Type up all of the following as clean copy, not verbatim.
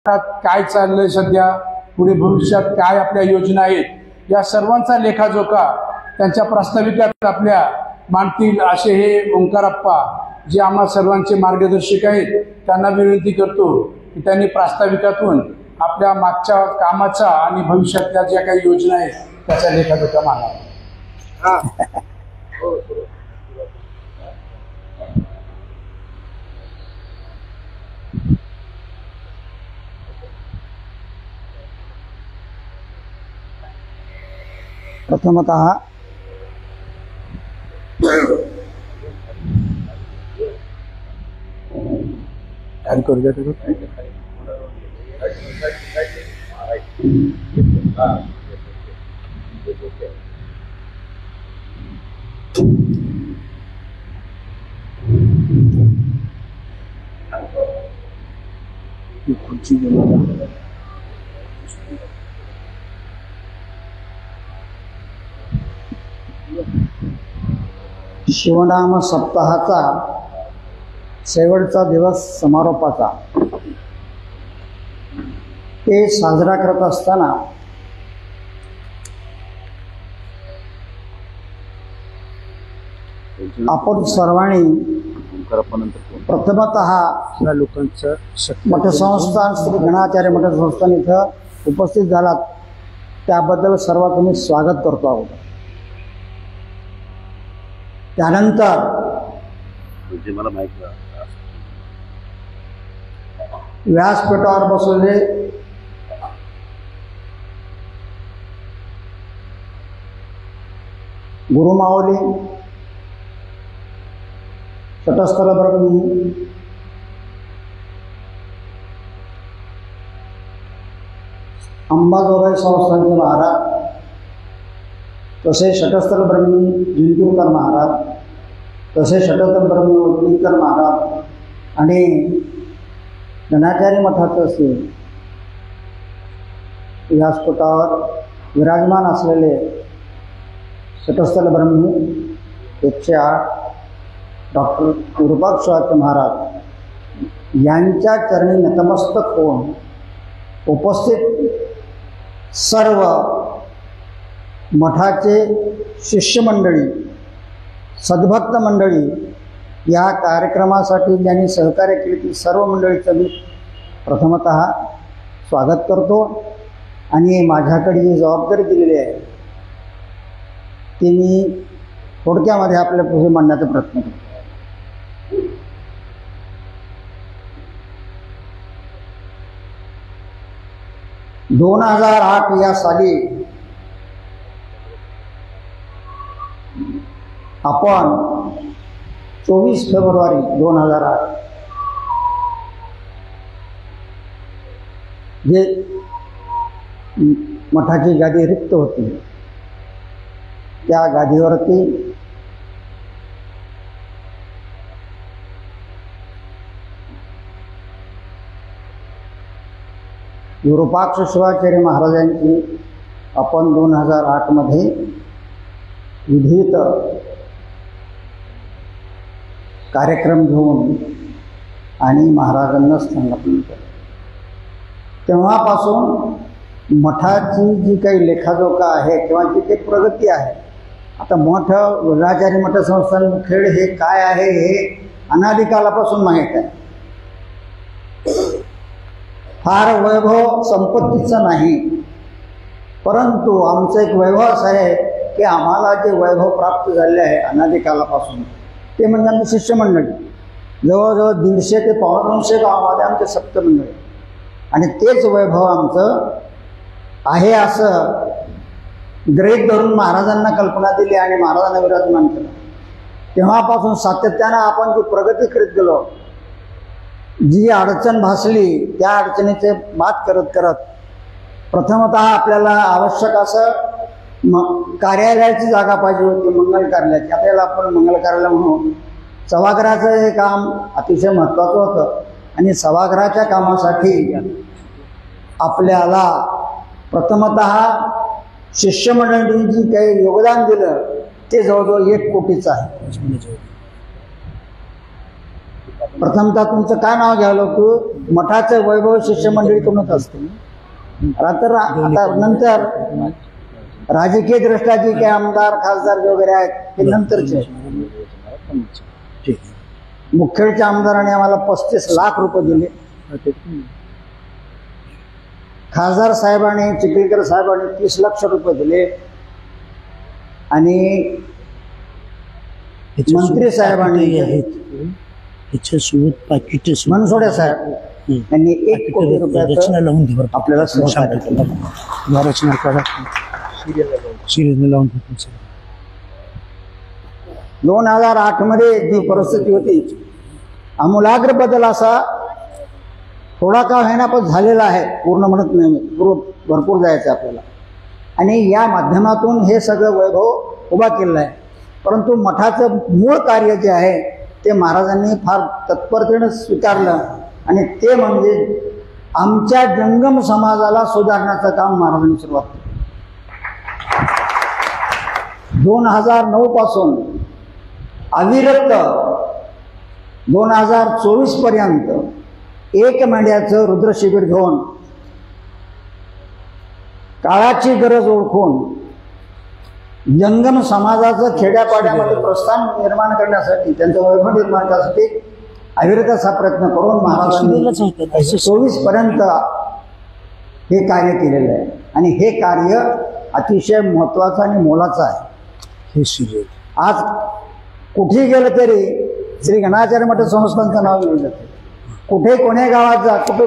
काय चाललंय सध्या, पुढे भविष्यात काय आपल्या योजना आहेत, या सर्वांचा लेखाजोखा त्यांच्या प्रास्ताविकात आपल्या मांडतील असे हे ओंकारप्पा जे आम्हा सर्वांचे मार्गदर्शक आहेत, त्यांना विनंती करतो की त्यांनी प्रास्ताविकातून आपल्या मागच्या कामाचा आणि भविष्यातल्या ज्या काही योजना आहेत त्याचा लेखाजोखा मांडावा। प्रथमतः शिवनाम सप्ताहाचा शेवटचा दिवस समारोपाचा ते साजरा करत असताना आपण सर्वांनी प्रथमतः लोकांचं मठसंस्थान श्री गणाचार्य मठसंस्थान इथं उपस्थित झालात त्याबद्दल सर्वात मी स्वागत करतो आहोत। त्यानंतर व्यासपीठावर बसलेले गुरुमाऊली तटस्थल ब्रह्मी अंबाजोगाई संस्थानचे महाराज, तसे षटस्थल ब्रह्मी जिंतूरकर महाराज, तसे षटस्थल ब्रह्मी उदगीरकर महाराज आणि गणाचार्य मठाचे असे व्यासपीठावर विराजमान असलेले षटस्थल ब्रह्मी 108 डॉक्टर विरूपाक्ष महाराज यांच्या चरणी नतमस्तक होऊन उपस्थित सर्व मठाचे शिष्यमंडळी, सद्भक्त मंडळी, या कार्यक्रमासाठी ज्यांनी सहकार्य केले ती सर्व मंडळीचं मी प्रथमतः स्वागत करतो आणि माझ्याकडे जी जबाबदारी दिलेली आहे ती मी थोडक्यामध्ये आपल्या पुढे मांडण्याचा प्रयत्न करतो। 2008 या साली आपण 24 फेब्रुवारी 2008 जे मठाची गादी रिक्त होती त्या गादीवरती विरूपाक्ष शिवाचार्य महाराजांची आपण 2008 मध्ये विधित कार्यक्रम घेऊन आणि महाराजांना स्थानापन्न केलं। तेव्हापासून मठाची जी काही लेखाजोखा आहे किंवा जी काही प्रगती आहे, आता मठ गणाचार्य मठ संस्थान मुखेड हे काय आहे हे अनादिकालापासून माहीत आहे। फार वैभव संपत्तीचं नाही, परंतु आमचं एक वैभव असं आहे की आम्हाला जे वैभव प्राप्त झाले आहे अनादिकालापासून ते म्हणजे आमची शिष्यमंडळी, जवळजवळ 150 ते 250 गावामध्ये आमचे सप्तमंडळी, आणि तेच वैभव आमचं आहे असं गृहीत धरून महाराजांना कल्पना दिली आणि महाराजांना विराजमान केलं। तेव्हापासून सातत्यानं आपण जी प्रगती करीत गेलो, जी अडचण भासली त्या अडचणीचे मात करत करत प्रथमतः आपल्याला आवश्यक असं कार्यालयाची जागा पाहिजे होती, मंगल कार्यालयाची। आपल्याला आपण मंगल कार्यालय म्हणून सभागृहाचं हे काम अतिशय महत्त्वाचं होतं आणि सभागृहाच्या कामासाठी आपल्याला प्रथमतः शिष्यमंडळींनी जी काही योगदान दिलं ते जवळजवळ 1 कोटीचं आहे। प्रथमतः तुमचं काय नाव घ्यावं लागतं? मठाचं वैभव शिष्यमंडळीकडूनच असते. आता नंतर राजकीय दृष्ट्या जे काही आमदार खासदार वगैरे आहेत ते नंतरचे. मुखेडच्या आमदाराने आम्हाला 35 लाख रुपये दिले. खासदार साहेबांनी चिखलीकर साहेबांनी 30 लाख रुपये दिले आणि मंत्री साहेबांनी मनसोडे साहेब यांनी 1 कोटी रुपयाचं आपल्याला सहकार्य केलं. 2008 मध्ये जी परिस्थिती होती आमूलाग्र बदल असा थोडा का होईना पण झालेला आहे. पूर्ण म्हणत नाही, भरपूर जायचं आपल्याला. आणि या माध्यमातून हे सगळं वैभव उभा केलेलं आहे. परंतु मठाचं मूळ कार्य जे आहे ते महाराजांनी फार तत्परतेने स्वीकारलं आणि ते म्हणजे आमच्या जंगम समाजाला सुधारण्याचं काम महाराजांनी सुरुवात केलं. 2009 पासून अविरत 2024 पर्यंत 1 महिन्याचं रुद्र शिबिर घेऊन काळाची गरज ओळखून जंगम समाजाचं खेड्यापाड्यामध्ये प्रस्थान निर्माण करण्यासाठी, त्यांचं वैभव निर्माण करण्यासाठी अविरत असा प्रयत्न करून महाराजांनी 24 पर्यंत हे कार्य केलेलं आहे. आणि हे कार्य अतिशय महत्वाचं आणि मोलाचं आहे. आज कुठे गेलं तरी श्री गणाचार्य मठ संस्थांचं नाव घेऊन जाते. कुठे कोण्या गावात जा, कुठे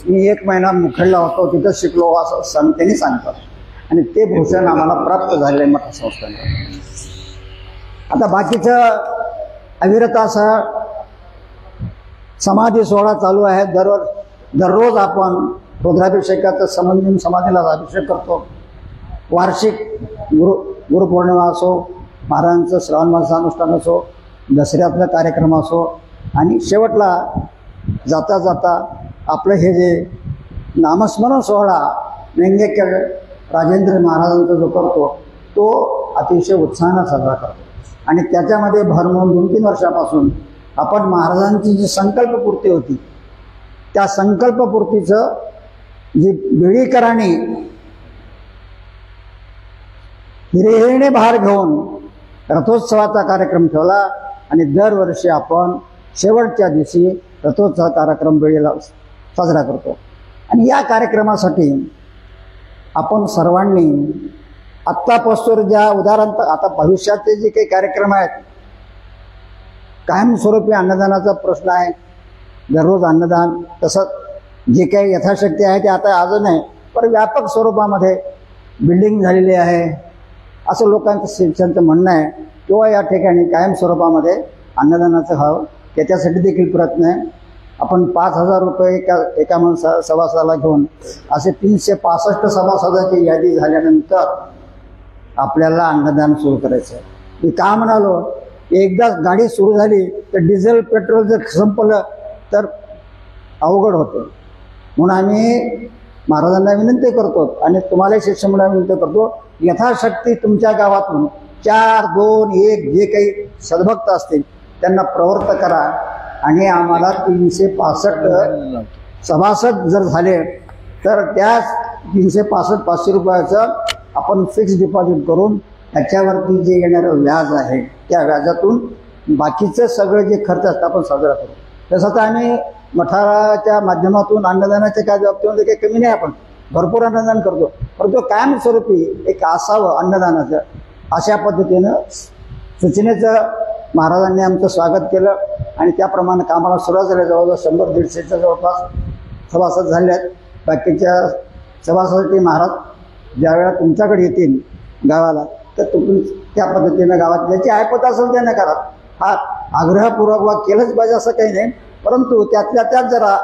मी 1 महिना मुखेडला होतो, तिथं शिकलो असं त्यांनी सांगतात. आणि ते भूषण आम्हाला प्राप्त झालेलं आहे मठ संस्थांना. आता बाकीचं अविरत असा समाधी सोहळा चालू आहे. दररोज आपण रुद्राभिषेकाचं समन्वय समाधीला अभिषेक करतो. वार्षिक गुरुपौर्णिमा असो, महाराजांचं श्रावण मासानुष्ठान असो, दसऱ्यातला कार्यक्रम असो, आणि शेवटला जाता जाता आपलं हे जे नामस्मरण सोहळा व्यंगेकर राजेंद्र महाराजांचा जो करतो तो अतिशय उत्साहानं साजरा करतो. आणि त्याच्यामध्ये भर म्हणून 2-3 वर्षापासून आपण महाराजांची जी संकल्पपूर्ती होती त्या संकल्पपूर्तीचं जी बेडीकरांनी हिरेने भार घेऊन रथोत्सवाचा कार्यक्रम ठेवला. आणि दरवर्षी आपण शेवटच्या दिवशी रथोत्सव कार्यक्रम बेडीला साजरा करतो. आणि या कार्यक्रमासाठी आपण सर्वांनी आत्तापासून ज्या उदाहरण आता भविष्याचे जे काही कार्यक्रम आहेत, कायमस्वरूपी अन्नदानाचा प्रश्न आहे, दररोज अन्नदान, तसंच जे काही यथाशक्ती आहे ते आता अजून नाही पण व्यापक स्वरूपामध्ये बिल्डिंग झालेली आहे असं लोकांचं शिक्षणाचं म्हणणं आहे. किंवा या ठिकाणी कायम स्वरूपामध्ये अन्नदानाचं व्हावं त्याच्यासाठी देखील प्रयत्न आहे. आपण 5,000 रुपये एका सभासदाला घेऊन असे 365 सभासदाची यादी झाल्यानंतर आपल्याला अन्नदान सुरू करायचं आहे. मी का म्हणालो, एकदा गाडी सुरू झाली तर डिझेल पेट्रोल जर संपलं तर अवघड होतं. म्हणून आम्ही महाराजांना विनंती करतो आणि तुम्हाला शिष्यमंडळाला विनंती करतो, यथाशक्ती तुमच्या गावातून 4, 2, 1 जे काही सद्भक्त असतील त्यांना प्रवृत्त करा. आणि आम्हाला 365 सभासद जर झाले तर त्या 365 500 रुपयाचं आपण फिक्स डिपॉझिट करून त्याच्यावरती जे येणारं व्याज आहे त्या व्याजातून बाकीचं सगळं जे खर्च असतं आपण साजरा करू. तसं तर आम्ही मठाच्या माध्यमातून अन्नदानाच्या काय बाबतीमध्ये काही कमी नाही, आपण भरपूर अन्नदान करतो. परंतु कायमस्वरूपी एक असावं अन्नदानाचं अशा पद्धतीनं सूचनेचं महाराजांनी आमचं स्वागत केलं. आणि त्याप्रमाणे कामाला सुरुवात झाली. जवळजवळ 100-150च्या जवळपास सभासद झाले आहेत. बाकीच्या सभासदांचे महाराज ज्यावेळेला तुमच्याकडे येतील गावाला तर तुम्ही त्या पद्धतीनं गावात ज्याची ऐपत असेल त्यानं करा. हा आग्रहपूर्वक केलंच पाहिजे असं काही नाही, परंतु त्यातल्या त्यात जरा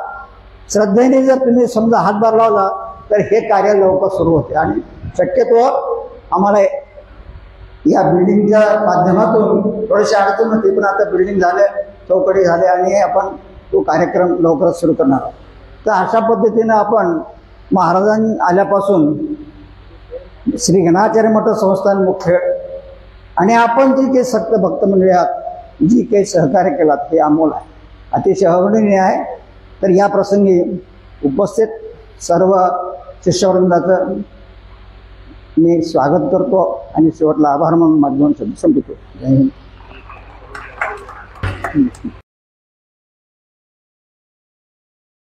श्रद्धेने जर तुम्ही समजा हातभार लावला तर हे कार्य लवकर सुरू होते. आणि शक्यतो आम्हाला या बिल्डिंगच्या माध्यमातून थोडीशी अडचण होती, पण आता बिल्डिंग झाले, चौकडी झाले आणि आपण तो कार्यक्रम लवकरच सुरू करणार आहोत. तर अशा पद्धतीनं आपण महाराजांनी आल्यापासून श्री गणाचार्य मठ संस्थान मुखेड आणि आपण जी काही सक्त भक्त मंडळी आहात जी काही सहकार्य केलात हे अमोल आहे, अतिशय अवर्णनीय आहे. तर या प्रसंगी उपस्थित सर्व शिष्यवृंदाचं मी स्वागत करतो आणि शेवटला आभार मानून माझे दोन शब्द संपवतो. जय हिंद.